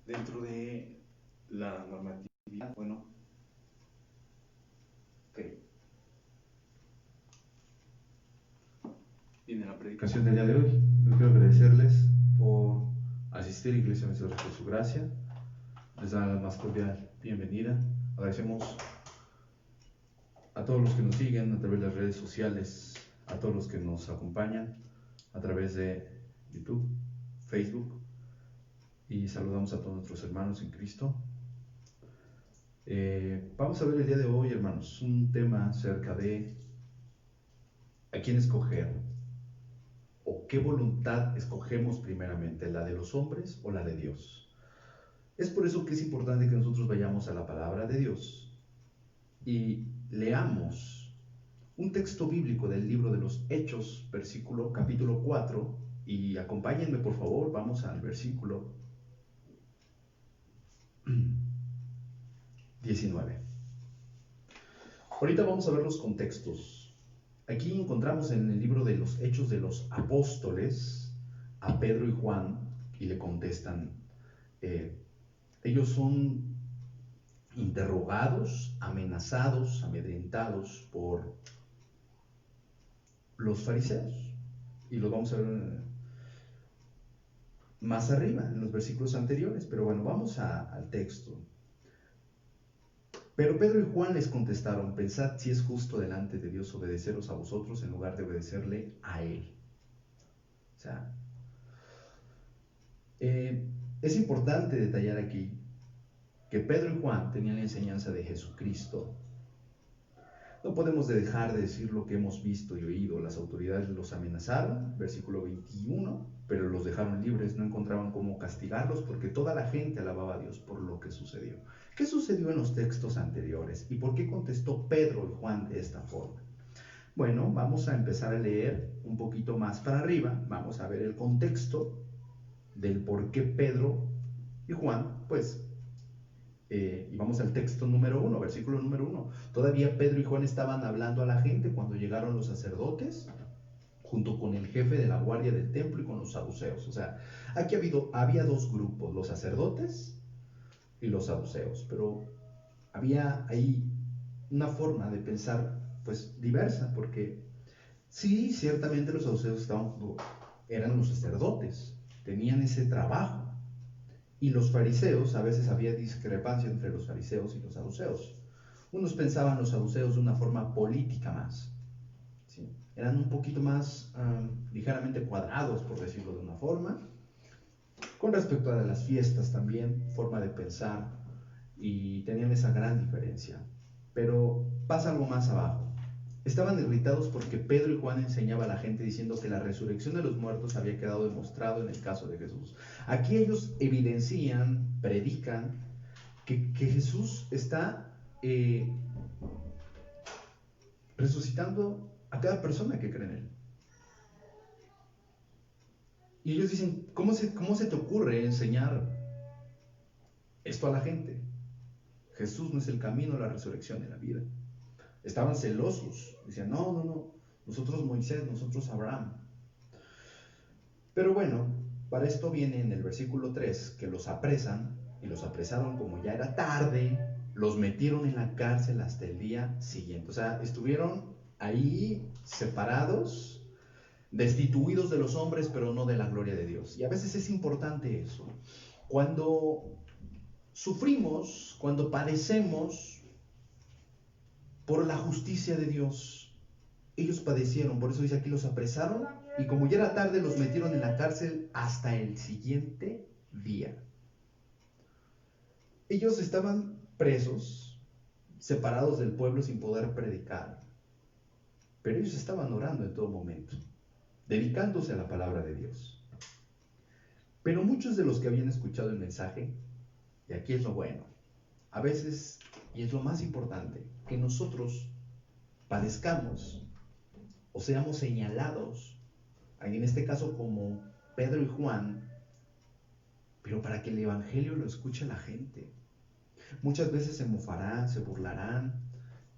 dentro de la normatividad, bueno, ok. Viene la predicación del día de hoy. Yo quiero agradecerles por asistir a Iglesia Vencedores por su gracia. Les da la más cordial bienvenida. Agradecemos a todos los que nos siguen a través de las redes sociales, a todos los que nos acompañan a través de YouTube, Facebook, y saludamos a todos nuestros hermanos en Cristo. Vamos a ver el día de hoy, hermanos, un tema acerca de a quién escoger o qué voluntad escogemos primeramente, la de los hombres o la de Dios. Es por eso que es importante que nosotros vayamos a la palabra de Dios y leamos un texto bíblico del libro de los Hechos, capítulo 4, y acompáñenme por favor, vamos al versículo 19. Ahorita vamos a ver los contextos. Aquí encontramos en el libro de los Hechos de los Apóstoles a Pedro y Juan y le contestan. Ellos son interrogados, amenazados, amedrentados por los fariseos. Y lo vamos a ver más arriba, en los versículos anteriores. Pero bueno, vamos al texto. Pero Pedro y Juan les contestaron: pensad si es justo delante de Dios obedeceros a vosotros en lugar de obedecerle a Él. O sea, es importante detallar aquí que Pedro y Juan tenían la enseñanza de Jesucristo. No podemos dejar de decir lo que hemos visto y oído. Las autoridades los amenazaron, versículo 21, pero los dejaron libres, no encontraban cómo castigarlos porque toda la gente alababa a Dios por lo que sucedió. ¿Qué sucedió en los textos anteriores? ¿Y por qué contestó Pedro y Juan de esta forma? Bueno, vamos a empezar a leer un poquito más para arriba. Vamos a ver el contexto del por qué Pedro y Juan, y vamos al texto número 1, versículo número 1. Todavía Pedro y Juan estaban hablando a la gente cuando llegaron los sacerdotes, junto con el jefe de la guardia del templo y con los saduceos. O sea, aquí había dos grupos, los sacerdotes y los saduceos, pero había ahí una forma de pensar diversa, porque sí, ciertamente los saduceos eran los sacerdotes, tenían ese trabajo. Y los fariseos, a veces había discrepancia entre los fariseos y los saduceos. Unos pensaban los saduceos de una forma política más, ¿sí? Eran un poquito más ligeramente cuadrados, por decirlo de una forma. Con respecto a las fiestas también, forma de pensar, y tenían esa gran diferencia. Pero pasa algo más abajo. Estaban irritados porque Pedro y Juan enseñaban a la gente diciendo que la resurrección de los muertos había quedado demostrado en el caso de Jesús. Aquí ellos evidencian, predican, que Jesús está resucitando a cada persona que cree en Él. Y ellos dicen: ¿cómo se te ocurre enseñar esto a la gente? Jesús no es el camino, la resurrección y la vida. Estaban celosos, decían: no, nosotros Moisés, nosotros Abraham. Pero bueno, para esto viene en el versículo 3 que los apresan, y los apresaron como ya era tarde, los metieron en la cárcel hasta el día siguiente. O sea, estuvieron ahí separados, destituidos de los hombres, pero no de la gloria de Dios. Y a veces es importante eso. Cuando sufrimos, cuando padecemos por la justicia de Dios, ellos padecieron, por eso dice aquí: los apresaron y como ya era tarde los metieron en la cárcel hasta el siguiente día. Ellos estaban presos, separados del pueblo sin poder predicar, pero ellos estaban orando en todo momento, dedicándose a la palabra de Dios. Pero muchos de los que habían escuchado el mensaje, y aquí es lo bueno, a veces, y es lo más importante, que nosotros padezcamos o seamos señalados, en este caso como Pedro y Juan, pero para que el evangelio lo escuche la gente. Muchas veces se mofarán, se burlarán,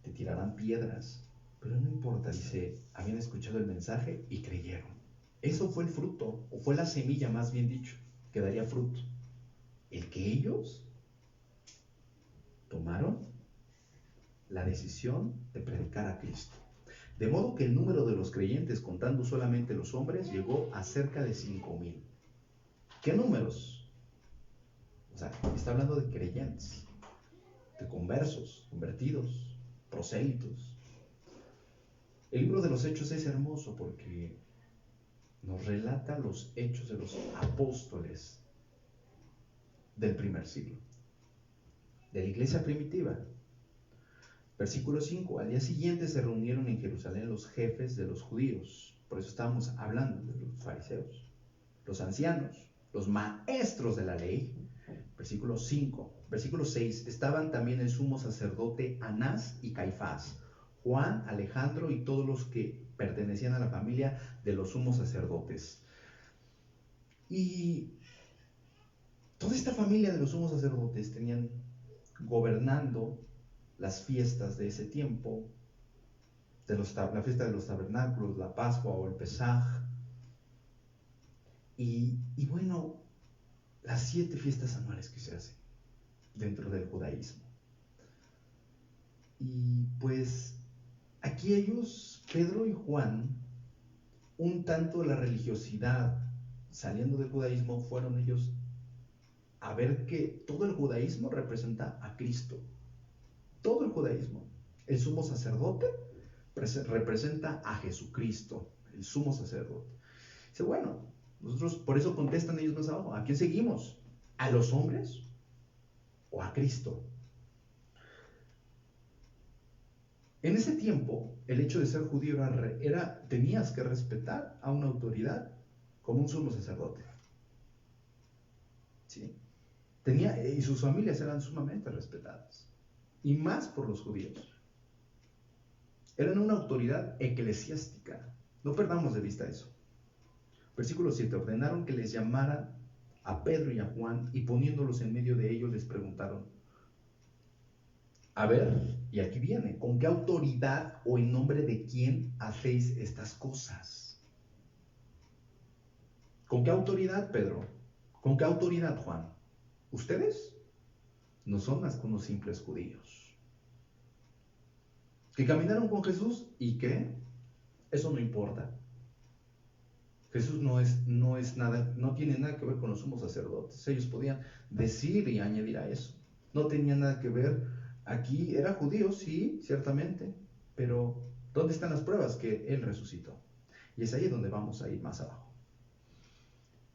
te tirarán piedras, pero no importa, dice: habían escuchado el mensaje y creyeron. Eso fue el fruto, o fue la semilla, más bien dicho, que daría fruto. el que ellos tomaron la decisión de predicar a Cristo. De modo que el número de los creyentes, contando solamente los hombres, llegó a cerca de 5,000. ¿Qué números? O sea, está hablando de creyentes, de conversos, convertidos, prosélitos. El libro de los Hechos es hermoso porque nos relata los hechos de los apóstoles del primer siglo, de la iglesia primitiva. Versículo 5, al día siguiente se reunieron en Jerusalén los jefes de los judíos, por eso estábamos hablando de los fariseos, los ancianos, los maestros de la ley. Versículo 5, versículo 6, estaban también el sumo sacerdote Anás y Caifás, Juan, Alejandro y todos los que pertenecían a la familia de los sumos sacerdotes. Y toda esta familia de los sumos sacerdotes tenían gobernando las fiestas de ese tiempo, la fiesta de los tabernáculos, la Pascua o el Pesaj, y bueno, las 7 fiestas anuales que se hacen dentro del judaísmo. Y pues aquí ellos, Pedro y Juan, un tanto la religiosidad saliendo del judaísmo, fueron ellos a ver que todo el judaísmo representa a Cristo. Todo el judaísmo. El sumo sacerdote representa a Jesucristo, el sumo sacerdote. Dice, bueno, nosotros, por eso contestan ellos más abajo, ¿a quién seguimos? ¿A los hombres o a Cristo? En ese tiempo, el hecho de ser judío tenías que respetar a una autoridad como un sumo sacerdote. ¿Sí? Y sus familias eran sumamente respetadas, y más por los judíos. Eran una autoridad eclesiástica. No perdamos de vista eso. Versículo 7. Ordenaron que les llamaran a Pedro y a Juan, y poniéndolos en medio de ellos les preguntaron, a ver, y aquí viene, ¿con qué autoridad o en nombre de quién hacéis estas cosas? ¿Con qué autoridad, Pedro? ¿Con qué autoridad, Juan? Ustedes no son más que unos simples judíos que caminaron con Jesús y que eso no importa. Jesús no es nada, no tiene nada que ver con los sumos sacerdotes. Ellos podían decir y añadir a eso. No tenía nada que ver. Aquí era judío, sí, ciertamente, pero ¿dónde están las pruebas que Él resucitó? Y es ahí donde vamos a ir más abajo.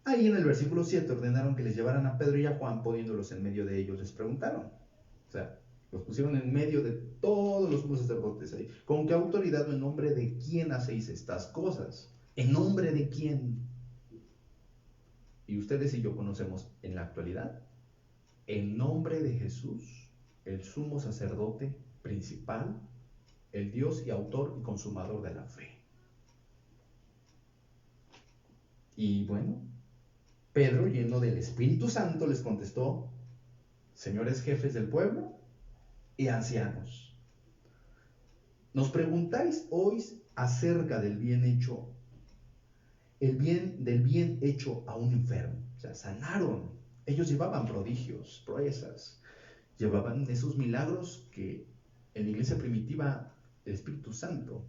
Ahí en el versículo 7 ordenaron que les llevaran a Pedro y a Juan, poniéndolos en medio de ellos, les preguntaron. O sea, los pusieron en medio de todos los sumos sacerdotes ahí. ¿Con qué autoridad o en nombre de quién hacéis estas cosas? ¿En nombre de quién? Y ustedes y yo conocemos en la actualidad, en nombre de Jesús, el sumo sacerdote principal, el Dios y autor y consumador de la fe. Y bueno, Pedro, lleno del Espíritu Santo, les contestó, señores jefes del pueblo y ancianos, nos preguntáis hoy acerca del bien hecho, del bien hecho a un enfermo. O sea, sanaron. Ellos llevaban prodigios, proezas, llevaban esos milagros que en la iglesia primitiva el Espíritu Santo,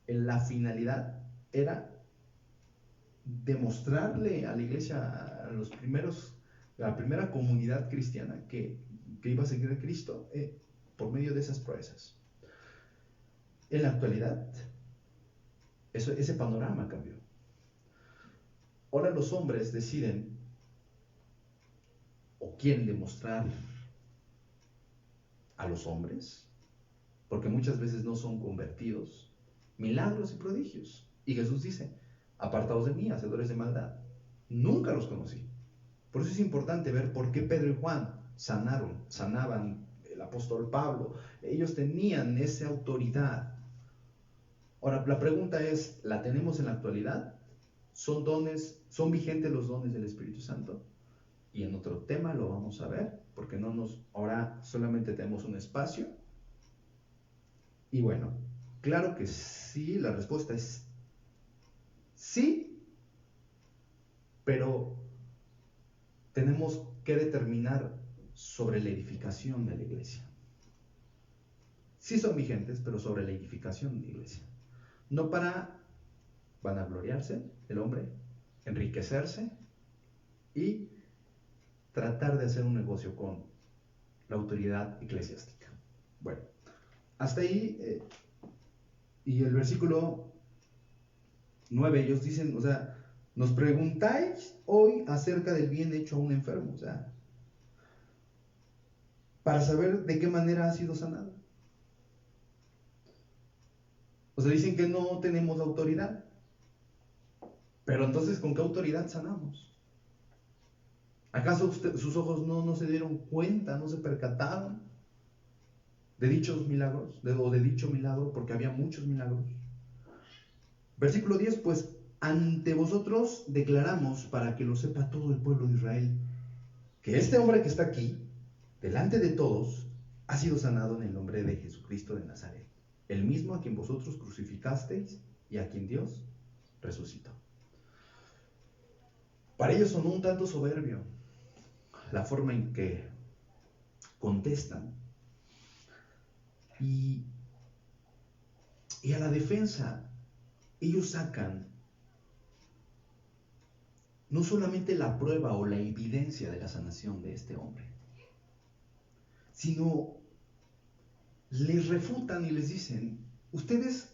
la finalidad era demostrarle a la iglesia, a los primeros, a la primera comunidad cristiana que iba a seguir a Cristo por medio de esas proezas. En la actualidad, ese panorama cambió. Ahora los hombres deciden o quieren demostrar a los hombres, porque muchas veces no son convertidos, milagros y prodigios. Y Jesús dice, apartaos de mí, hacedores de maldad. Nunca los conocí. Por eso es importante ver por qué Pedro y Juan sanaban, el apóstol Pablo. Ellos tenían esa autoridad. Ahora, la pregunta es, ¿la tenemos en la actualidad? ¿Son vigentes los dones del Espíritu Santo? Y en otro tema lo vamos a ver, porque ahora solamente tenemos un espacio. Y bueno, claro que sí, la respuesta es sí, pero tenemos que determinar sobre la edificación de la iglesia. Sí son vigentes, pero sobre la edificación de la iglesia. No para vanagloriarse el hombre, enriquecerse y tratar de hacer un negocio con la autoridad eclesiástica. Bueno, hasta ahí, y el versículo 9, ellos dicen, o sea, nos preguntáis hoy acerca del bien hecho a un enfermo, o sea, para saber de qué manera ha sido sanado. O sea, dicen que no tenemos autoridad, pero entonces, ¿con qué autoridad sanamos? ¿Acaso sus ojos no se dieron cuenta, no se percataron de dichos milagros, o de dicho milagro, porque había muchos milagros? Versículo 10, pues ante vosotros declaramos, para que lo sepa todo el pueblo de Israel, que este hombre que está aquí, delante de todos, ha sido sanado en el nombre de Jesucristo de Nazaret, el mismo a quien vosotros crucificasteis y a quien Dios resucitó. Para ellos sonó un tanto soberbio la forma en que contestan, y a la defensa ellos sacan no solamente la prueba o la evidencia de la sanación de este hombre, sino les refutan y les dicen, ustedes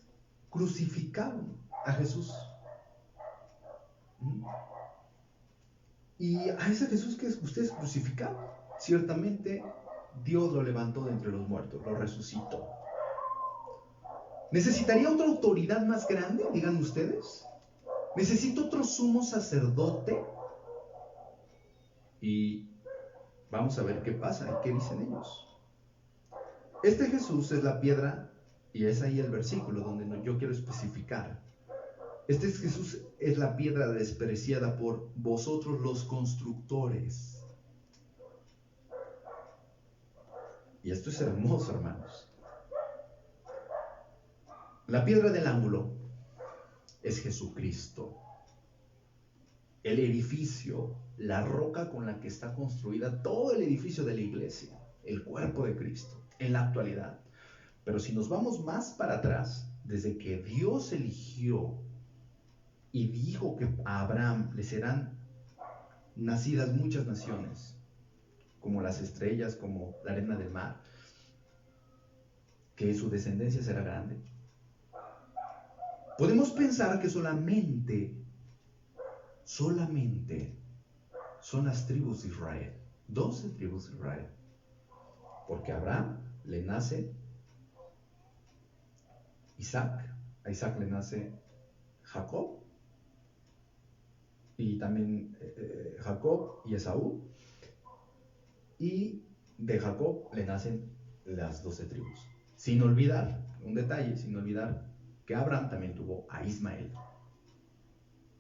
crucificaron a Jesús. Y a ese Jesús que ustedes crucificaron, ciertamente Dios lo levantó de entre los muertos, lo resucitó. ¿Necesitaría otra autoridad más grande, digan ustedes? ¿Necesito otro sumo sacerdote? Y vamos a ver qué pasa y qué dicen ellos. Este Jesús es la piedra, y es ahí el versículo donde yo quiero especificar. Este Jesús es la piedra despreciada por vosotros los constructores. Y esto es hermoso, hermanos. La piedra del ángulo es Jesucristo. El edificio, la roca con la que está construida todo el edificio de la iglesia, el cuerpo de Cristo, en la actualidad. Pero si nos vamos más para atrás, desde que Dios eligió y dijo que a Abraham le serán nacidas muchas naciones, como las estrellas, como la arena del mar, que su descendencia será grande, podemos pensar que solamente son las tribus de Israel, 12 tribus de Israel, porque a Abraham le nace Isaac, a Isaac le nace Jacob, y también Jacob y Esaú, y de Jacob le nacen las 12 tribus. Sin olvidar, un detalle, sin olvidar que Abraham también tuvo a Ismael,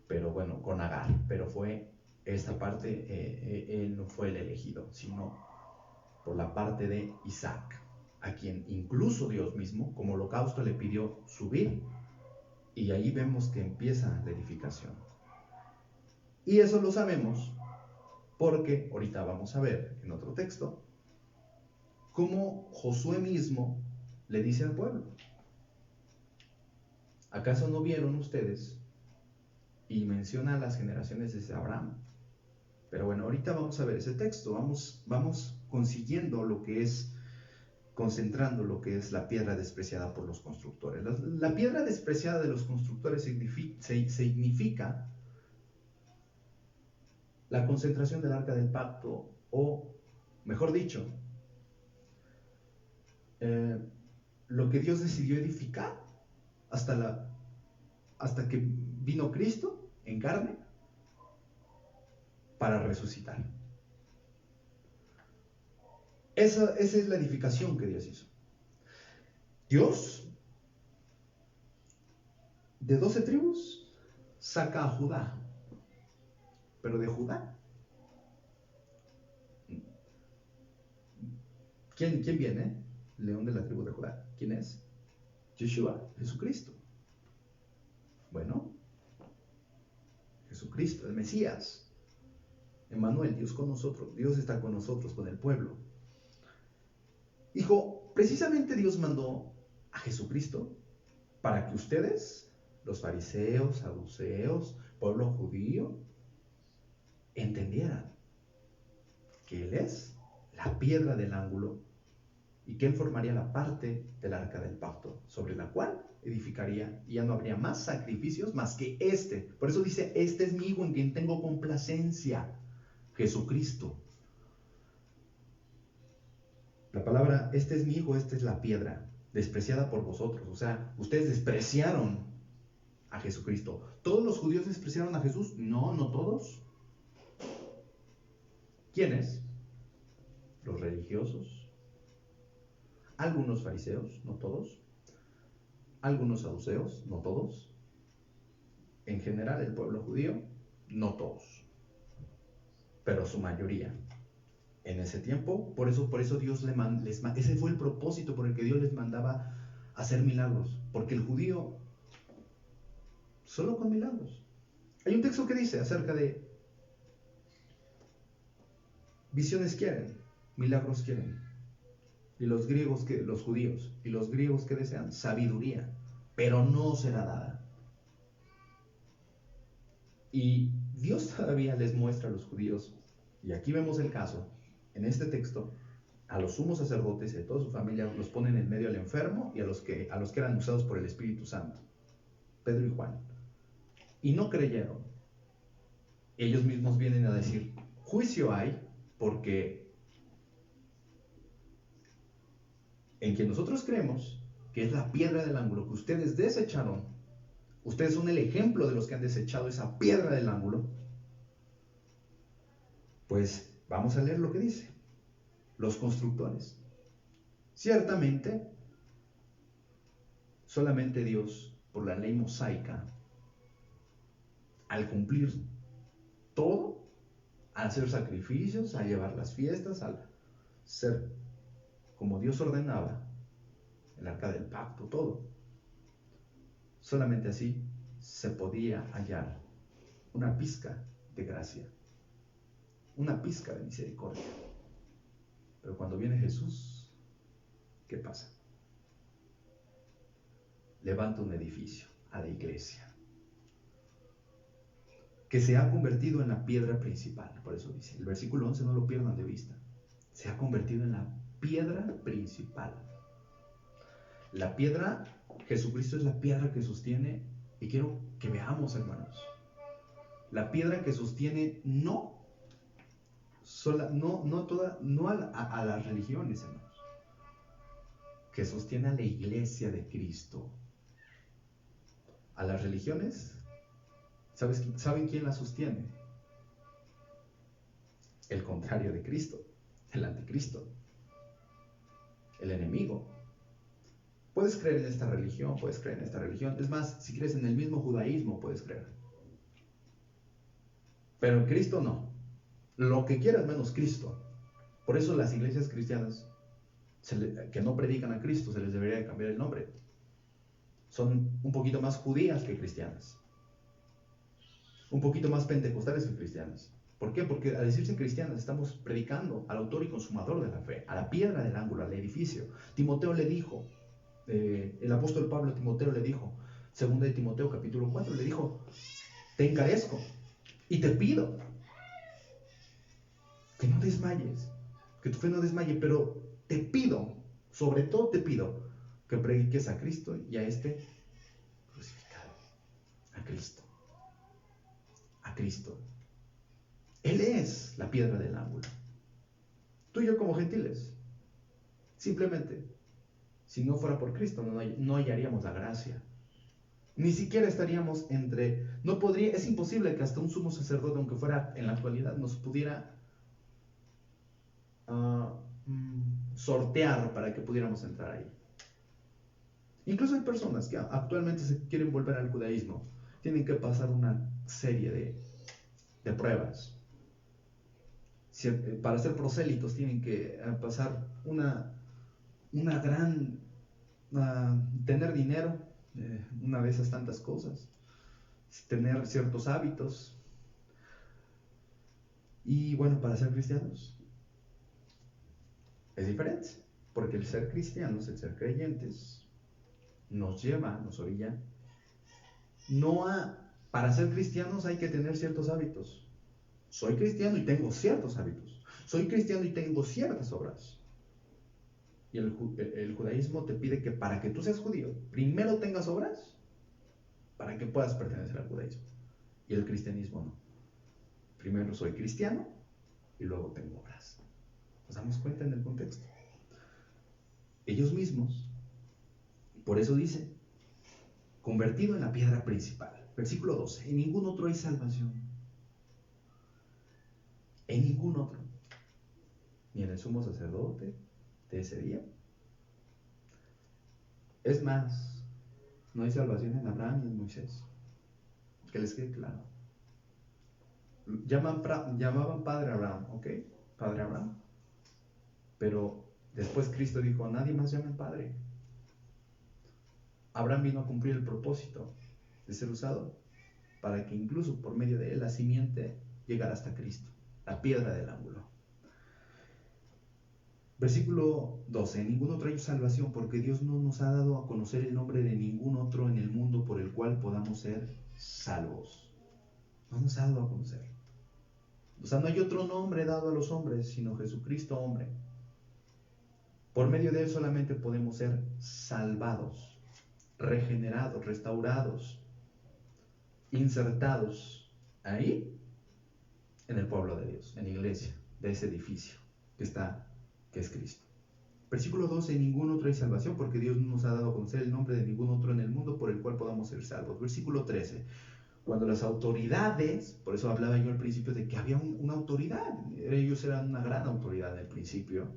pero bueno, con Agar, pero fue esta parte, él no fue el elegido, sino por la parte de Isaac, a quien incluso Dios mismo, como holocausto, le pidió subir, y ahí vemos que empieza la edificación. Y eso lo sabemos porque ahorita vamos a ver en otro texto cómo Josué mismo le dice al pueblo: ¿acaso no vieron ustedes? Y menciona las generaciones desde Abraham. Pero bueno, ahorita vamos a ver ese texto, vamos consiguiendo lo que es, concentrando lo que es la piedra despreciada por los constructores. La piedra despreciada de los constructores significa la concentración del arca del pacto, o mejor dicho, lo que Dios decidió edificar hasta que vino Cristo en carne para resucitar. Esa es la edificación que Dios hizo. Dios, de 12 tribus, saca a Judá. Pero de Judá, ¿quién viene? León de la tribu de Judá. ¿Quién es? Yeshua, Jesucristo. Bueno, Jesucristo, el Mesías. Emmanuel, Dios con nosotros, Dios está con nosotros, con el pueblo. Hijo, precisamente Dios mandó a Jesucristo para que ustedes, los fariseos, saduceos, pueblo judío, entendieran que Él es la piedra del ángulo y que Él formaría la parte del arca del pacto, sobre la cual edificaría y ya no habría más sacrificios más que este. Por eso dice, este es mi Hijo en quien tengo complacencia, Jesucristo. La palabra, este es mi Hijo, esta es la piedra, despreciada por vosotros. O sea, ustedes despreciaron a Jesucristo. ¿Todos los judíos despreciaron a Jesús? No, no todos. ¿Quiénes? Los religiosos, algunos fariseos, no todos, algunos saduceos, no todos, en general el pueblo judío, no todos, pero su mayoría. En ese tiempo, por eso Dios ese fue el propósito por el que Dios les mandaba hacer milagros, porque el judío, solo con milagros. Hay un texto que dice acerca de visiones quieren, milagros quieren. Y los judíos y los griegos que desean sabiduría, pero no será dada. Y Dios todavía les muestra a los judíos, y aquí vemos el caso, en este texto, a los sumos sacerdotes y a toda su familia los ponen en medio al enfermo y a los que eran usados por el Espíritu Santo, Pedro y Juan. Y no creyeron. Ellos mismos vienen a decir, juicio hay, porque en quien nosotros creemos, que es la piedra del ángulo que ustedes desecharon, ustedes son el ejemplo de los que han desechado esa piedra del ángulo, pues vamos a leer lo que dice. Los constructores. Ciertamente, solamente Dios, por la ley mosaica, al cumplir todo, al hacer sacrificios, al llevar las fiestas, al ser como Dios ordenaba, el arca del pacto, todo. Solamente así se podía hallar una pizca de gracia, una pizca de misericordia. Pero cuando viene Jesús, ¿qué pasa? Levanta un edificio, a la iglesia, que se ha convertido en la piedra principal. Por eso dice, el versículo 11, no lo pierdan de vista. Se ha convertido en la piedra principal. La piedra, Jesucristo es la piedra que sostiene, y quiero que veamos, hermanos, la piedra que sostiene no a las religiones, hermanos, que sostiene a la iglesia de Cristo. A las religiones, ¿saben quién la sostiene? El contrario de Cristo, el anticristo, el enemigo. Puedes creer en esta religión, puedes creer en esta religión. Es más, si crees en el mismo judaísmo, puedes creer. Pero en Cristo no. Lo que quieras menos Cristo. Por eso las iglesias cristianas que no predican a Cristo se les debería de cambiar el nombre. Son un poquito más judías que cristianas. Un poquito más pentecostales que cristianas. ¿Por qué? Porque al decirse cristianas estamos predicando al autor y consumador de la fe, a la piedra del ángulo, al edificio. Timoteo le dijo, el apóstol Pablo a Timoteo le dijo, 2 de Timoteo capítulo 4, le dijo, te encarezco y te pido que no desmayes, que tu fe no desmaye, pero te pido, sobre todo te pido, que prediques a Cristo y a este crucificado, a Cristo. A Cristo. Él es la piedra del ángulo. Tú y yo como gentiles, simplemente, si no fuera por Cristo, no hallaríamos la gracia. Ni siquiera estaríamos es imposible que hasta un sumo sacerdote, aunque fuera en la actualidad, nos pudiera sortear para que pudiéramos entrar ahí. Incluso hay personas que actualmente se quieren volver al judaísmo, tienen que pasar una serie de pruebas. Para ser prosélitos tienen que pasar una gran, tener dinero, una de esas tantas cosas, tener ciertos hábitos, Y bueno, para ser cristianos es diferente, porque el ser cristianos, el ser creyentes, nos orilla, no a, para ser cristianos hay que tener ciertos hábitos. Soy cristiano y tengo ciertos hábitos. Soy cristiano y tengo ciertas obras. Y el judaísmo te pide que para que tú seas judío, primero tengas obras para que puedas pertenecer al judaísmo. Y el cristianismo no. Primero soy cristiano y luego tengo obras. ¿Nos damos cuenta en el contexto? Ellos mismos, por eso dice, convertido en la piedra principal. Versículo 12, en ningún otro hay salvación. En ningún otro. Ni en el sumo sacerdote de ese día. Es más, no hay salvación en Abraham ni en Moisés. Que les quede claro. Llamaban padre Abraham, ¿ok? Padre Abraham. Pero después Cristo dijo, a nadie más llamen padre. Abraham vino a cumplir el propósito de ser usado para que incluso por medio de él la simiente llegara hasta Cristo, la piedra del ángulo. Versículo 12, en ningún otro hay salvación porque Dios no nos ha dado a conocer el nombre de ningún otro en el mundo por el cual podamos ser salvos. No nos ha dado a conocer. O sea, no hay otro nombre dado a los hombres sino Jesucristo hombre. Por medio de él solamente podemos ser salvados, regenerados, restaurados, insertados ahí en el pueblo de Dios, en la iglesia, de ese edificio que es Cristo. Versículo 12, en ningún otro hay salvación porque Dios no nos ha dado a conocer el nombre de ningún otro en el mundo por el cual podamos ser salvos. Versículo 13, cuando las autoridades, por eso hablaba yo al principio de que había una autoridad, ellos eran una gran autoridad en el principio,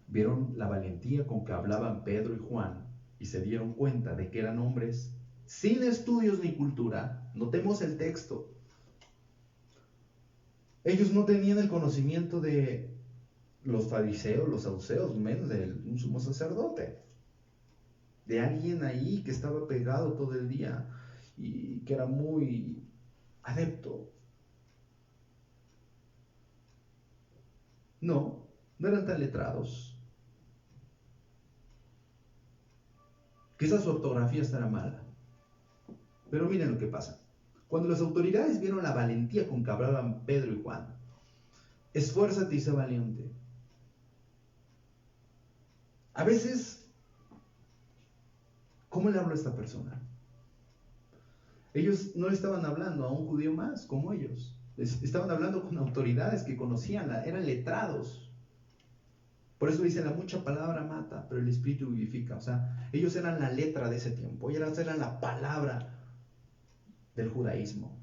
vieron la valentía con que hablaban Pedro y Juan y se dieron cuenta de que eran hombres sin estudios ni cultura. Notemos el texto. Ellos no tenían el conocimiento de los fariseos, los saduceos, menos de un sumo sacerdote, de alguien ahí que estaba pegado todo el día y que era muy adepto. No eran tan letrados. Quizás su ortografía estará mala, pero miren lo que pasa. Cuando las autoridades vieron la valentía con que hablaban Pedro y Juan, esfuérzate y sé valiente. A veces, ¿cómo le hablo a esta persona? Ellos no le estaban hablando a un judío más como ellos. Les estaban hablando con autoridades que conocían, eran letrados. Por eso dice, la mucha palabra mata, pero el espíritu vivifica. O sea, ellos eran la letra de ese tiempo, ellos eran la palabra del judaísmo.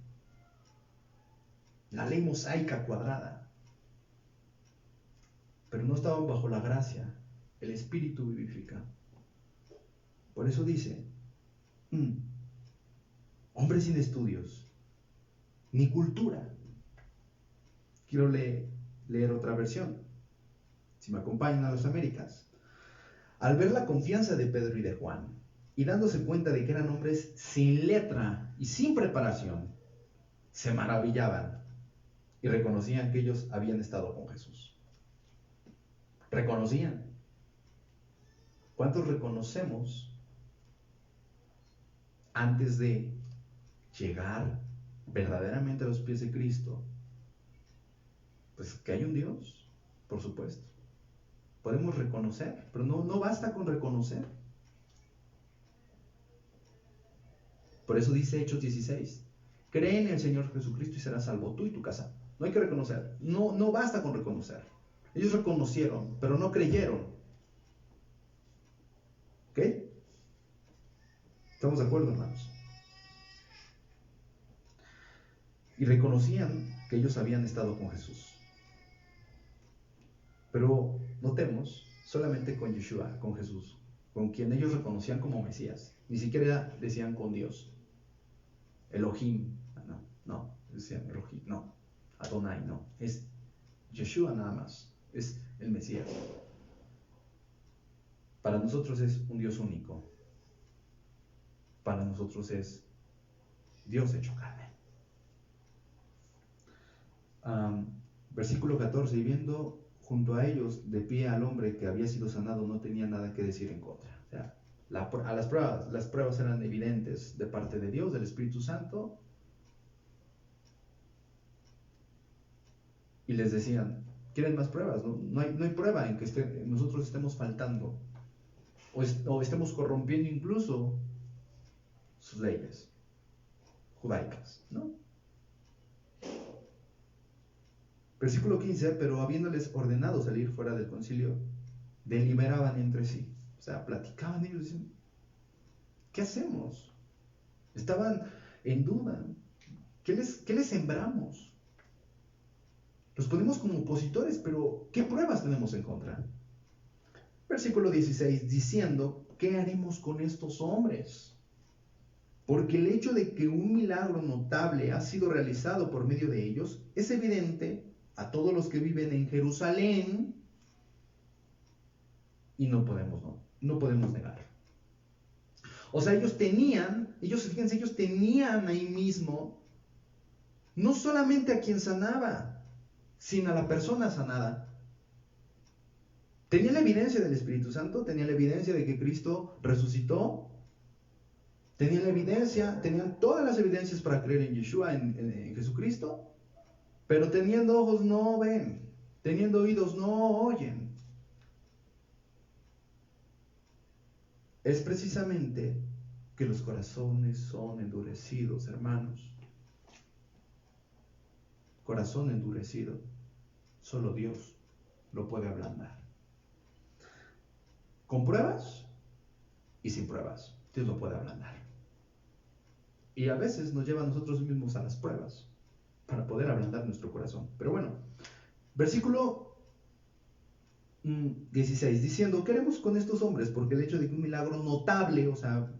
La ley mosaica cuadrada. Pero no estaban bajo la gracia. El espíritu vivifica. Por eso dice, hombres sin estudios, ni cultura. Quiero leer otra versión. Si me acompañan a las Américas. Al ver la confianza de Pedro y de Juan, y dándose cuenta de que eran hombres sin letra y sin preparación, se maravillaban y reconocían que ellos habían estado con Jesús. Reconocían. ¿Cuántos reconocemos antes de llegar verdaderamente a los pies de Cristo? Pues que hay un Dios, por supuesto. Podemos reconocer, pero no basta con reconocer. Por eso dice Hechos 16, cree en el Señor Jesucristo y serás salvo tú y tu casa. No hay que reconocer, no basta con reconocer. Ellos reconocieron, pero no creyeron. ¿Ok? ¿Estamos de acuerdo, hermanos? Y reconocían que ellos habían estado con Jesús. Pero notemos, solamente con Yeshua, con Jesús, con quien ellos reconocían como Mesías. Ni siquiera decían con Dios. Elohim, no, decían Elohim, no. Adonai, no. Es Yeshua nada más. Es el Mesías. Para nosotros es un Dios único. Para nosotros es Dios hecho carne. Versículo 14, y viendo junto a ellos de pie al hombre que había sido sanado, no tenía nada que decir en contra. O sea, las pruebas eran evidentes de parte de Dios, del Espíritu Santo, y les decían, ¿quieren más pruebas? No hay prueba en que nosotros estemos faltando o estemos corrompiendo incluso sus leyes judaicas, ¿no? Versículo 15, pero habiéndoles ordenado salir fuera del concilio, deliberaban entre sí. O sea, platicaban ellos, decían, ¿qué hacemos? Estaban en duda. ¿Qué les sembramos? Los ponemos como opositores, pero ¿qué pruebas tenemos en contra? Versículo 16, diciendo, ¿qué haremos con estos hombres? Porque el hecho de que un milagro notable ha sido realizado por medio de ellos es evidente a todos los que viven en Jerusalén y no podemos negar. O sea, fíjense, ellos tenían ahí mismo no solamente a quien sanaba, sino a la persona sanada. Tenían la evidencia del Espíritu Santo, tenían la evidencia de que Cristo resucitó, tenían todas las evidencias para creer en Yeshua, en Jesucristo, pero teniendo ojos no ven, teniendo oídos no oyen. Es precisamente que los corazones son endurecidos, hermanos. Corazón endurecido, solo Dios lo puede ablandar. Con pruebas y sin pruebas, Dios lo puede ablandar. Y a veces nos lleva a nosotros mismos a las pruebas para poder ablandar nuestro corazón. Pero bueno, versículo 16, diciendo, ¿qué haremos con estos hombres? Porque el hecho de que un milagro notable, o sea,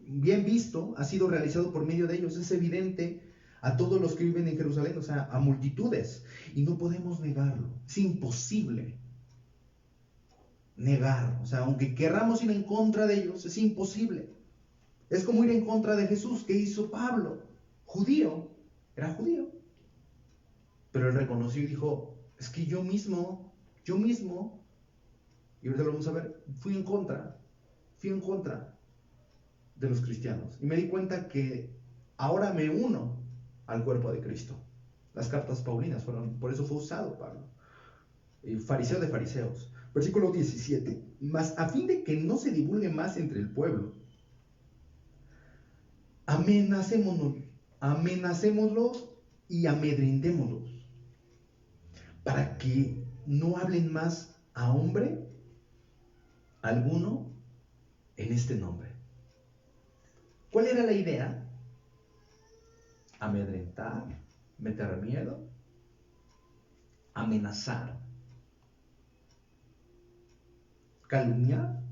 bien visto, ha sido realizado por medio de ellos, es evidente a todos los que viven en Jerusalén, o sea, a multitudes, y no podemos negarlo, es imposible negar, o sea, aunque querramos ir en contra de ellos, es imposible. Es como ir en contra de Jesús. ¿Qué hizo Pablo? Judío, era judío, pero él reconoció y dijo, es que yo mismo, y ahorita lo vamos a ver, fui en contra de los cristianos, y me di cuenta que ahora me uno al cuerpo de Cristo. Las cartas paulinas por eso fue usado Pablo, fariseo de fariseos. Versículo 17, mas a fin de que no se divulgue más entre el pueblo, amenacémoslos y amedrentémoslos, para que no hablen más a hombre alguno en este nombre. ¿Cuál era la idea? Amedrentar, meter miedo, amenazar, calumniar.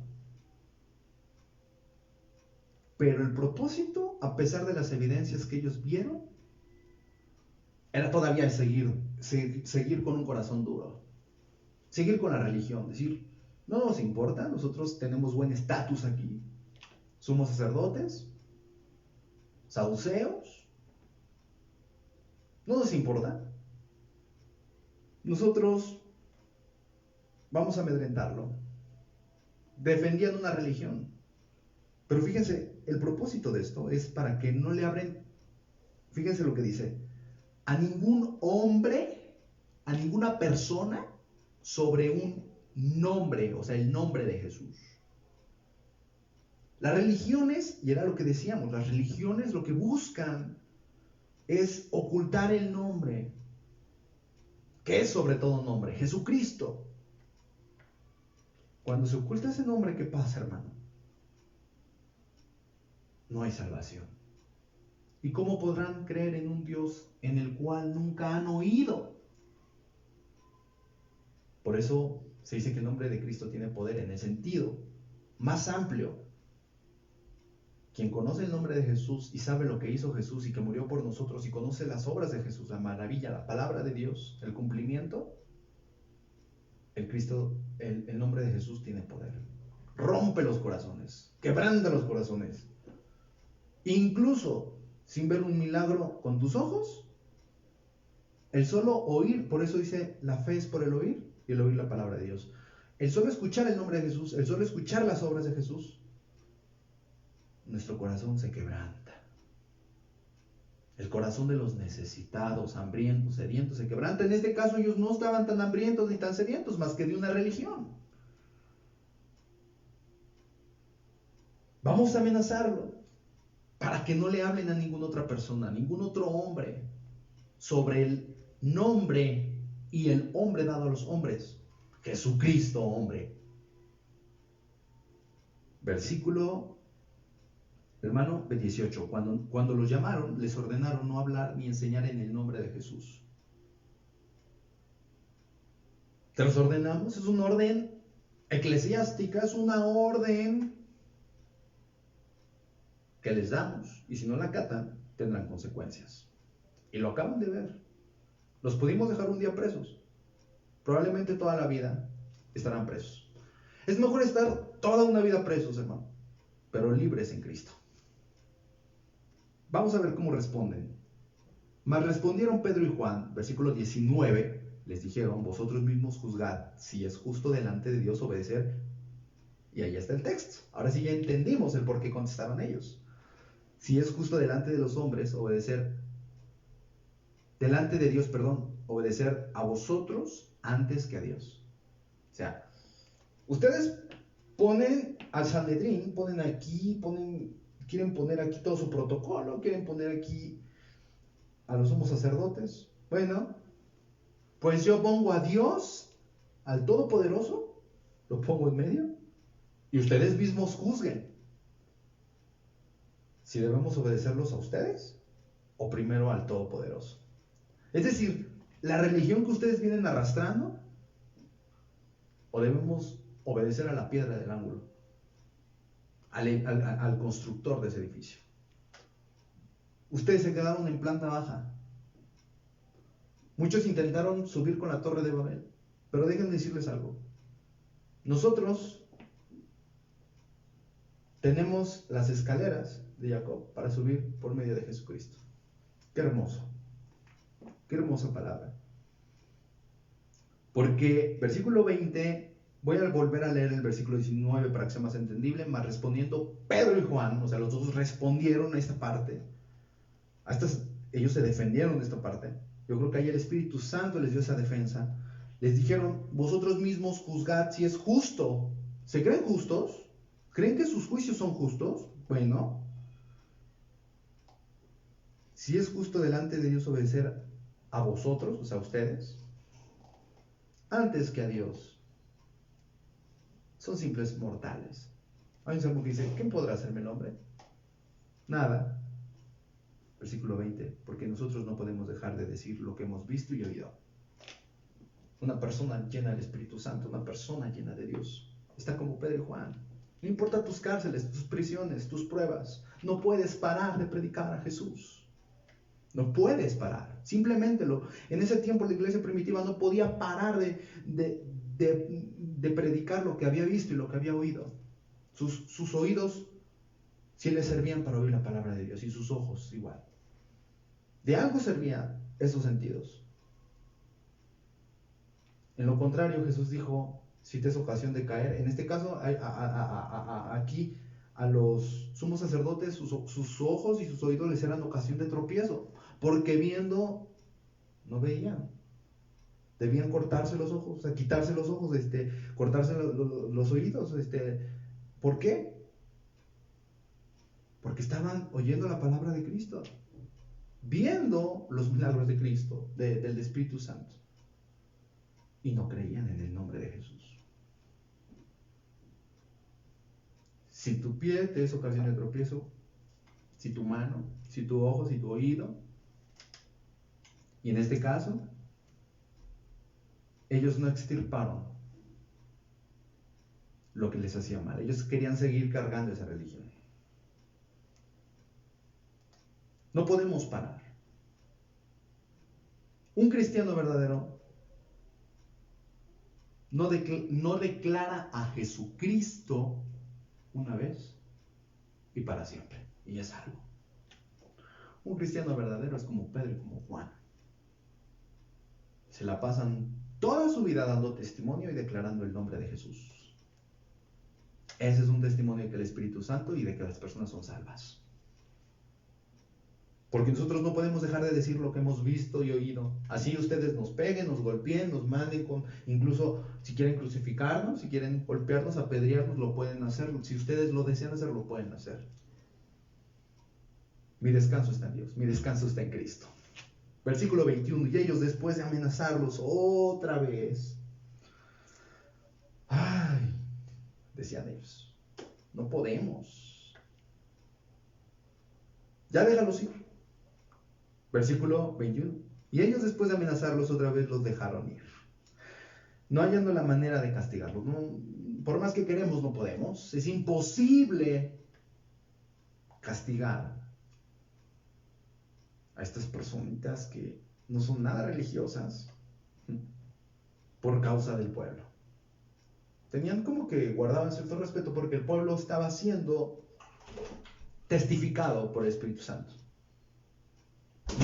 Pero el propósito, a pesar de las evidencias que ellos vieron, era todavía seguir con un corazón duro, seguir con la religión, decir, no nos importa, nosotros tenemos buen estatus aquí, somos sacerdotes, saduceos, no nos importa, nosotros vamos a amedrentarlo. Defendían una religión. Pero fíjense, el propósito de esto es para que no le abren, fíjense lo que dice, a ningún hombre, a ninguna persona sobre un nombre, o sea, el nombre de Jesús. Las religiones, y era lo que decíamos, las religiones lo que buscan es ocultar el nombre. ¿Qué es sobre todo nombre? Jesucristo. Cuando se oculta ese nombre, ¿qué pasa, hermano? No hay salvación. ¿Y cómo podrán creer en un Dios en el cual nunca han oído? Por eso se dice que el nombre de Cristo tiene poder en el sentido más amplio. Quien conoce el nombre de Jesús y sabe lo que hizo Jesús y que murió por nosotros y conoce las obras de Jesús, la maravilla, la palabra de Dios, el cumplimiento, el nombre de Jesús tiene poder. Rompe los corazones, quebranta los corazones. Incluso sin ver un milagro con tus ojos, El solo oír, por eso dice, la fe es por el oír y el oír la palabra de Dios. El solo escuchar el nombre de Jesús, el solo escuchar las obras de Jesús, nuestro corazón se quebranta. El corazón de los necesitados, hambrientos, sedientos, se quebranta. En este caso ellos no estaban tan hambrientos ni tan sedientos, más que de una religión. Vamos a amenazarlo para que no le hablen a ninguna otra persona, a ningún otro hombre, sobre el nombre y el hombre dado a los hombres, Jesucristo, hombre. Versículo, hermano, 18. Cuando los llamaron, les ordenaron no hablar ni enseñar en el nombre de Jesús. Te los ordenamos, es una orden eclesiástica, es una orden que les damos, y si no la acatan, tendrán consecuencias. Y lo acaban de ver. Los pudimos dejar un día presos. Probablemente toda la vida estarán presos. Es mejor estar toda una vida presos, hermano, pero libres en Cristo. Vamos a ver cómo responden. Mas respondieron Pedro y Juan, versículo 19, les dijeron, vosotros mismos juzgad si es justo delante de Dios obedecer. Y ahí está el texto. Ahora sí ya entendimos el por qué contestaban ellos. Si es justo delante de los hombres obedecer, delante de Dios, obedecer a vosotros antes que a Dios. O sea, ustedes ponen al Sanedrín, quieren poner aquí todo su protocolo, quieren poner aquí a los sumos sacerdotes. Bueno, pues yo pongo a Dios, al Todopoderoso, lo pongo en medio, y ustedes mismos juzguen si debemos obedecerlos a ustedes o primero al Todopoderoso. Es decir, la religión que ustedes vienen arrastrando, o debemos obedecer a la piedra del ángulo, al constructor de ese edificio. Ustedes se quedaron en planta baja. Muchos intentaron subir con la torre de Babel, pero déjenme decirles algo. Nosotros tenemos las escaleras de Jacob para subir por medio de Jesucristo. Qué hermoso. Qué hermosa palabra. Porque versículo 20, voy a volver a leer el versículo 19 para que sea más entendible, más respondiendo Pedro y Juan, o sea, los dos respondieron a esta parte. Ellos se defendieron de esta parte. Yo creo que ahí el Espíritu Santo les dio esa defensa. Les dijeron, vosotros mismos juzgad si es justo. ¿Se creen justos? ¿Creen que sus juicios son justos? Bueno, si es justo delante de Dios obedecer a vosotros, o sea, a ustedes, antes que a Dios. Son simples mortales. Hay un salmo que dice, ¿quién podrá hacerme el hombre? Nada. Versículo 20, porque nosotros no podemos dejar de decir lo que hemos visto y oído. Una persona llena del Espíritu Santo, una persona llena de Dios, está como Pedro y Juan. No importa tus cárceles, tus prisiones, tus pruebas, no puedes parar de predicar a Jesús. No puedes parar. Simplemente en ese tiempo la iglesia primitiva no podía parar de predicar lo que había visto y lo que había oído. Sus oídos sí les servían para oír la palabra de Dios, y sus ojos igual. De algo servían esos sentidos. En lo contrario, Jesús dijo, si te es ocasión de caer, en este caso, aquí a los sumos sacerdotes, sus ojos y sus oídos les eran ocasión de tropiezo, porque viendo, no veían. Debían cortarse los ojos, o sea, quitarse los ojos, cortarse los oídos. ¿Por qué? Porque estaban oyendo la palabra de Cristo, viendo los milagros de Cristo, del Espíritu Santo, y no creían en el nombre de Jesús. Si tu pie te es ocasión de tropiezo, si tu mano, si tu ojo, si tu oído, y en este caso, ellos no extirparon lo que les hacía mal. Ellos querían seguir cargando esa religión. No podemos parar. Un cristiano verdadero no declara a Jesucristo una vez y para siempre, y es algo. Un cristiano verdadero es como Pedro y como Juan. se la pasan toda su vida dando testimonio y declarando el nombre de Jesús. Ese es un testimonio del Espíritu Santo y de que las personas son salvas. Porque nosotros no podemos dejar de decir lo que hemos visto y oído. Así ustedes nos peguen, nos golpeen, nos manden, incluso si quieren crucificarnos, si quieren golpearnos, apedrearnos, lo pueden hacer. Si ustedes lo desean hacer, lo pueden hacer. Mi descanso está en Dios, mi descanso está en Cristo. Versículo 21, y ellos después de amenazarlos otra vez, decían ellos, no podemos. Ya déjalos ir. Versículo 21. Y ellos después de amenazarlos otra vez los dejaron ir. No hallando la manera de castigarlos. No, por más que queremos no podemos. Es imposible castigar a estas personitas que no son nada religiosas por causa del pueblo. Tenían como que guardaban cierto respeto porque el pueblo estaba siendo testificado por el Espíritu Santo.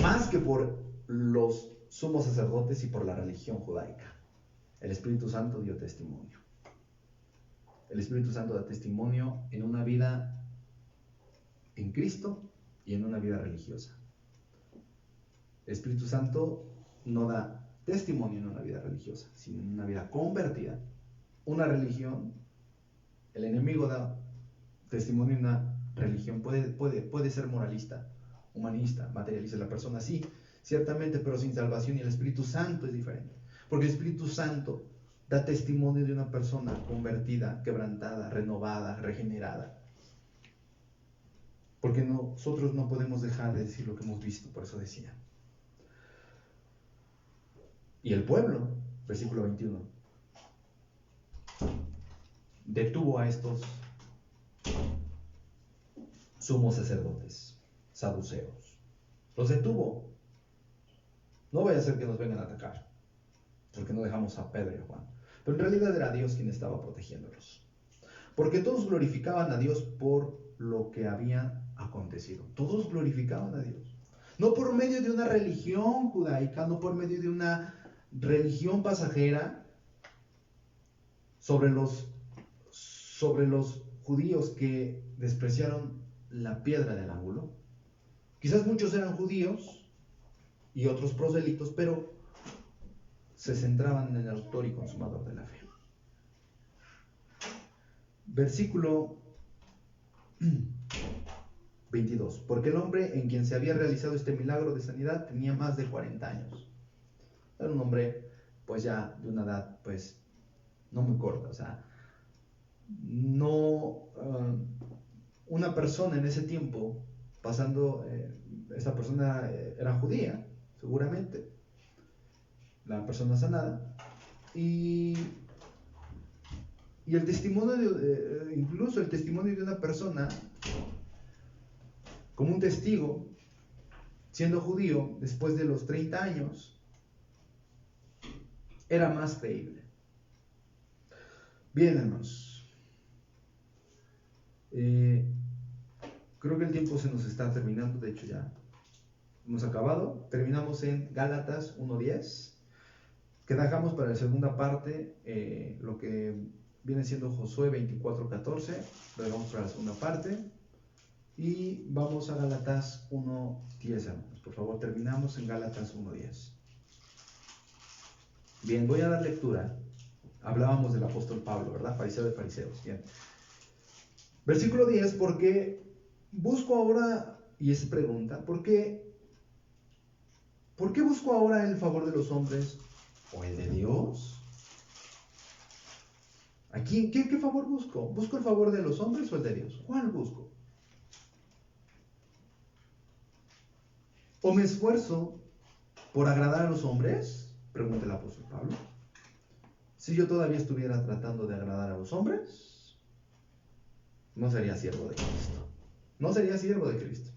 Más que por los sumos sacerdotes y por la religión judaica. El Espíritu Santo dio testimonio. El Espíritu Santo da testimonio en una vida en Cristo y en una vida religiosa. El Espíritu Santo no da testimonio en una vida religiosa, sino en una vida convertida. Una religión, el enemigo da testimonio en una religión, puede ser moralista, humanista, materialista. La persona sí, ciertamente, pero sin salvación. Y el Espíritu Santo es diferente, porque el Espíritu Santo da testimonio de una persona convertida, quebrantada, renovada, regenerada. Porque nosotros no podemos dejar de decir lo que hemos visto, por eso decía. Y el pueblo, versículo 21, detuvo a estos sumos sacerdotes, saduceos. Los detuvo. No vaya a ser que nos vengan a atacar, porque no dejamos a Pedro y Juan. Pero en realidad era Dios quien estaba protegiéndolos. Porque todos glorificaban a Dios por lo que había acontecido. Todos glorificaban a Dios. No por medio de una religión judaica, no por medio de una religión pasajera sobre los judíos que despreciaron la piedra del ángulo. Quizás muchos eran judíos y otros proselitos, pero se centraban en el autor y consumador de la fe. Versículo 22. Porque el hombre en quien se había realizado este milagro de sanidad tenía más de 40 años. Era un hombre, pues ya de una edad, pues, no muy corta. O sea, no, una persona en ese tiempo, pasando, esta persona era judía, seguramente, la persona sanada, y el testimonio, incluso el testimonio de una persona, como un testigo, siendo judío, después de los 30 años, era más creíble. Bien, hermanos. Creo que el tiempo se nos está terminando, de hecho ya hemos acabado. Terminamos en Gálatas 1:10, que dejamos para la segunda parte lo que viene siendo Josué 24:14, lo dejamos para la segunda parte. Y vamos a Gálatas 1:10, hermanos. Por favor, terminamos en Gálatas 1:10. Bien, voy a dar lectura. Hablábamos del apóstol Pablo, ¿verdad? Fariseo de fariseos. Bien. Versículo 10, porque busco ahora, y es pregunta, ¿por qué busco ahora el favor de los hombres o el de Dios? Aquí, ¿qué favor busco? ¿Busco el favor de los hombres o el de Dios? ¿Cuál busco? ¿O me esfuerzo por agradar a los hombres? Pregunta el apóstol Pablo. Si yo todavía estuviera tratando de agradar a los hombres, no sería siervo de Cristo. No sería siervo de Cristo.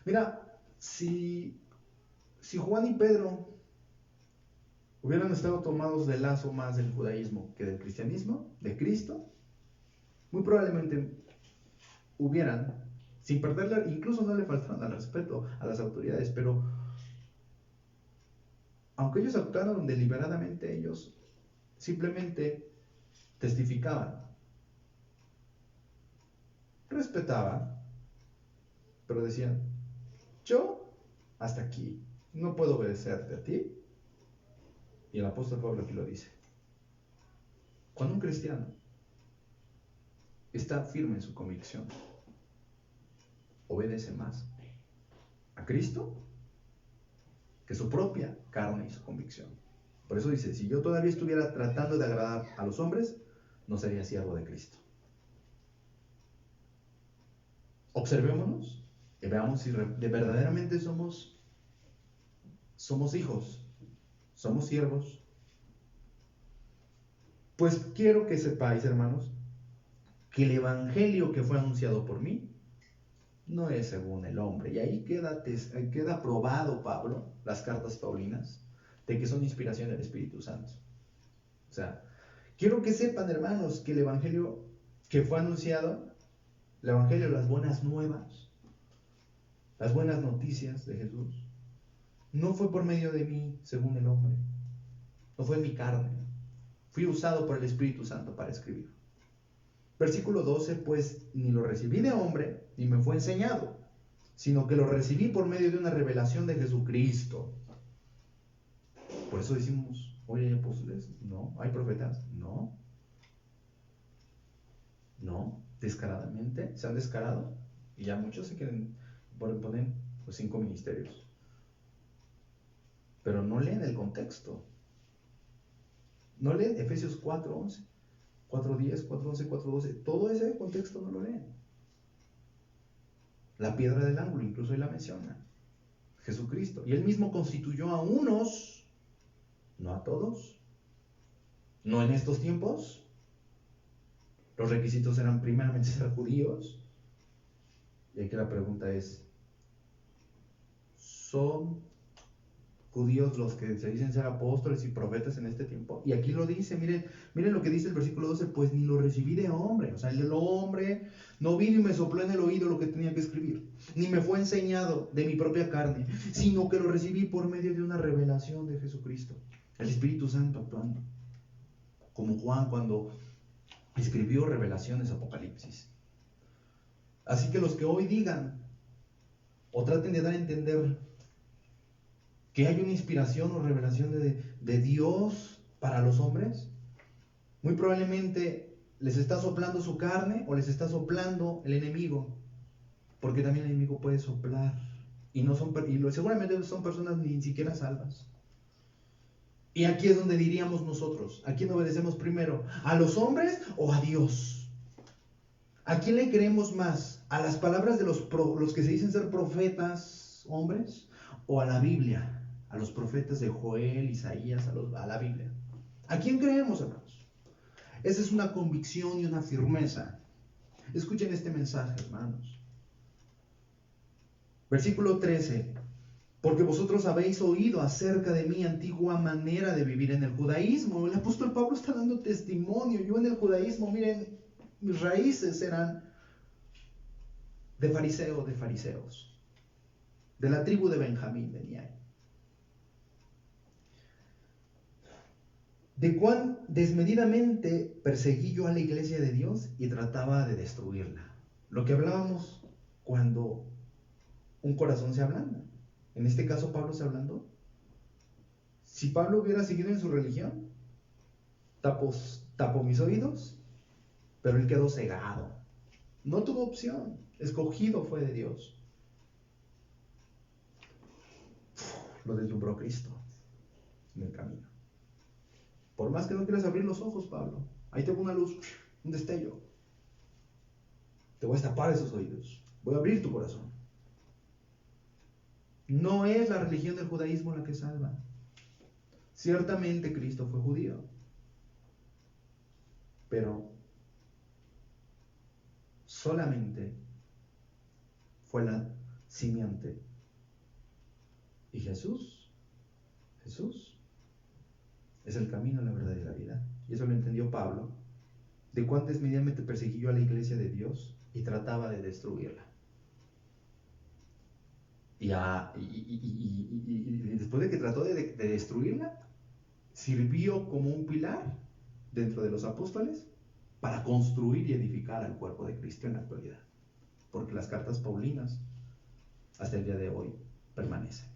Mira, si Juan y Pedro hubieran estado tomados del lazo más del judaísmo que del cristianismo, de Cristo, muy probablemente hubieran, sin perderle, incluso no le faltaron al respeto a las autoridades, pero aunque ellos actuaron deliberadamente, ellos simplemente testificaban, respetaban, pero decían, yo hasta aquí, no puedo obedecerte a ti. Y el apóstol Pablo aquí lo dice. Cuando un cristiano está firme en su convicción, obedece más a Cristo que su propia carne y su convicción. Por eso dice, si yo todavía estuviera tratando de agradar a los hombres, no sería siervo de Cristo. Observémonos y veamos si verdaderamente somos hijos, somos siervos. Pues quiero que sepáis, hermanos, que el evangelio que fue anunciado por mí no es según el hombre. Y ahí queda probado, Pablo, las cartas paulinas, de que son inspiración del Espíritu Santo. O sea, quiero que sepan, hermanos, que el evangelio que fue anunciado, el evangelio, las buenas nuevas, las buenas noticias de Jesús, no fue por medio de mí, según el hombre. No fue en mi carne. Fui usado por el Espíritu Santo para escribir. Versículo 12, pues ni lo recibí de hombre, ni me fue enseñado, sino que lo recibí por medio de una revelación de Jesucristo. Por eso decimos, oye, ¿hay apóstoles? No. ¿Hay profetas? No. No. Descaradamente, se han descarado. Y ya muchos se quieren poner los 5 ministerios. Pero no leen el contexto. No leen Efesios 4:11, 4:10, 4:11, 4:12. Todo ese contexto no lo leen. La piedra del ángulo, incluso él la menciona. Jesucristo. Y él mismo constituyó a unos, no a todos. No en estos tiempos. Los requisitos eran primeramente ser judíos. Y aquí la pregunta es, ¿son judíos los que se dicen ser apóstoles y profetas en este tiempo? Y aquí lo dice, miren lo que dice el versículo 12, pues ni lo recibí de hombre. O sea, el hombre no vino y me sopló en el oído lo que tenía que escribir, ni me fue enseñado de mi propia carne, sino que lo recibí por medio de una revelación de Jesucristo. El Espíritu Santo actuando, como Juan cuando escribió Revelaciones, Apocalipsis. Así que los que hoy digan o traten de dar a entender que hay una inspiración o revelación de Dios para los hombres, muy probablemente les está soplando su carne o les está soplando el enemigo, porque también el enemigo puede soplar y seguramente son personas ni siquiera salvas. Y aquí es donde diríamos nosotros, ¿a quién obedecemos primero? ¿A los hombres o a Dios? ¿A quién le creemos más? ¿A las palabras de los que se dicen ser profetas hombres? ¿O a la Biblia? A los profetas de Joel, Isaías, a la Biblia. ¿A quién creemos, hermanos? Esa es una convicción y una firmeza. Escuchen este mensaje, hermanos. Versículo 13. Porque vosotros habéis oído acerca de mi antigua manera de vivir en el judaísmo. El apóstol Pablo está dando testimonio. Yo en el judaísmo, miren, mis raíces eran de fariseos. De la tribu de Benjamín venía. De cuán desmedidamente perseguí yo a la iglesia de Dios y trataba de destruirla. Lo que hablábamos cuando un corazón se ablanda. En este caso Pablo se ablandó. Si Pablo hubiera seguido en su religión, tapó mis oídos, pero él quedó cegado. No tuvo opción. Escogido fue de Dios. Lo deslumbró Cristo en el camino. Por más que no quieras abrir los ojos, Pablo, ahí tengo una luz, un destello. Te voy a tapar esos oídos. Voy a abrir tu corazón. No es la religión del judaísmo la que salva. Ciertamente Cristo fue judío, pero solamente fue la simiente. Y Jesús es el camino, la verdad y la vida. Y eso lo entendió Pablo. De cuán desmedidamente persiguió a la iglesia de Dios y trataba de destruirla. Y después de que trató de destruirla, sirvió como un pilar dentro de los apóstoles para construir y edificar al cuerpo de Cristo en la actualidad. Porque las cartas paulinas hasta el día de hoy permanecen.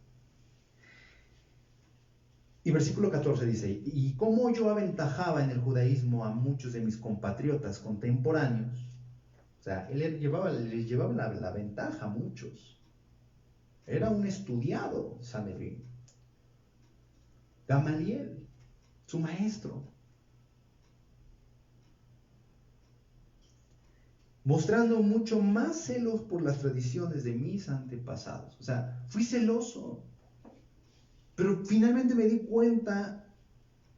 Y versículo 14 dice: y como yo aventajaba en el judaísmo a muchos de mis compatriotas contemporáneos, o sea, él les llevaba la ventaja a muchos. Era un estudiado Sanedrín. Gamaliel, su maestro, mostrando mucho más celos por las tradiciones de mis antepasados. O sea, fui celoso, pero finalmente me di cuenta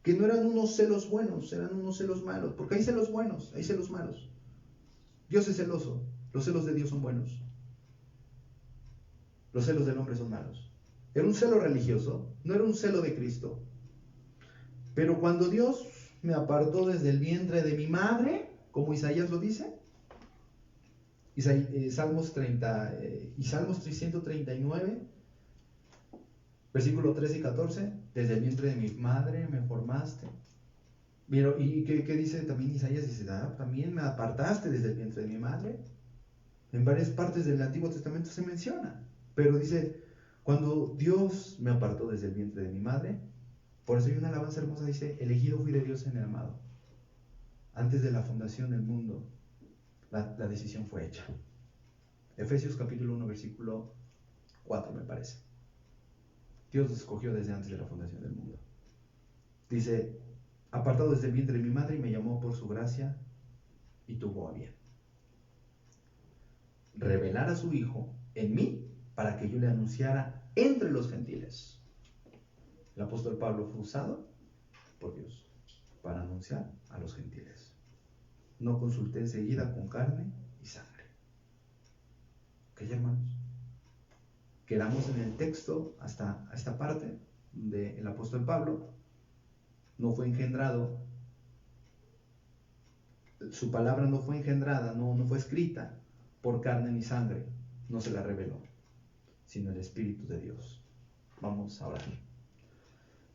que no eran unos celos buenos, eran unos celos malos, porque hay celos buenos, hay celos malos. Dios es celoso, los celos de Dios son buenos, los celos del hombre son malos. Era un celo religioso, no era un celo de Cristo. Pero cuando Dios me apartó desde el vientre de mi madre, como Isaías lo dice, Salmos 139, versículo 13 y 14, desde el vientre de mi madre me formaste. ¿Y qué dice también Isaías? Dice, también me apartaste desde el vientre de mi madre. En varias partes del Antiguo Testamento se menciona, pero dice, cuando Dios me apartó desde el vientre de mi madre. Por eso hay una alabanza hermosa, dice, elegido fui de Dios en el amado. Antes de la fundación del mundo, la decisión fue hecha. Efesios capítulo 1, versículo 4 me parece. Dios los escogió desde antes de la fundación del mundo. Dice, apartado desde el vientre de mi madre, y me llamó por su gracia y tuvo a bien revelar a su Hijo en mí para que yo le anunciara entre los gentiles. El apóstol Pablo fue usado por Dios para anunciar a los gentiles. No consulté enseguida con carne y sangre. ¿Ok, hermanos? Quedamos en el texto hasta esta parte del apóstol Pablo. No fue engendrado, su palabra no fue engendrada, no fue escrita por carne ni sangre, no se la reveló, sino el Espíritu de Dios. Vamos a orar.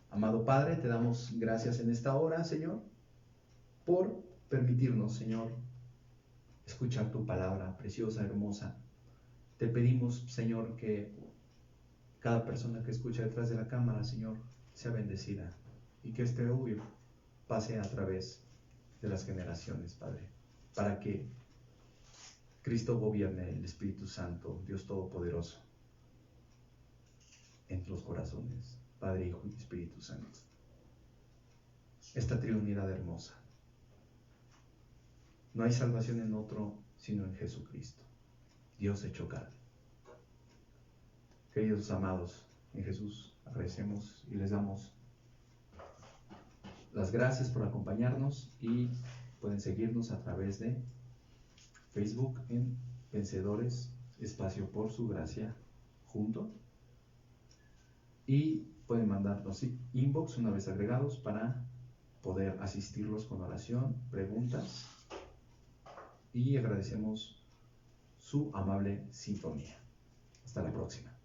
Amado Padre, te damos gracias en esta hora, Señor, por permitirnos, Señor, escuchar tu palabra preciosa, hermosa. Te pedimos, Señor, que cada persona que escucha detrás de la cámara, Señor, sea bendecida y que este audio pase a través de las generaciones, Padre, para que Cristo gobierne, el Espíritu Santo, Dios Todopoderoso, en los corazones, Padre, Hijo y Espíritu Santo. Esta Trinidad hermosa. No hay salvación en otro sino en Jesucristo, Dios hecho carne. Queridos amados, en Jesús agradecemos y les damos las gracias por acompañarnos, y pueden seguirnos a través de Facebook en Vencedores, espacio por su gracia, junto, y pueden mandarnos inbox una vez agregados para poder asistirlos con oración, preguntas, y agradecemos su amable sintonía. Hasta la próxima.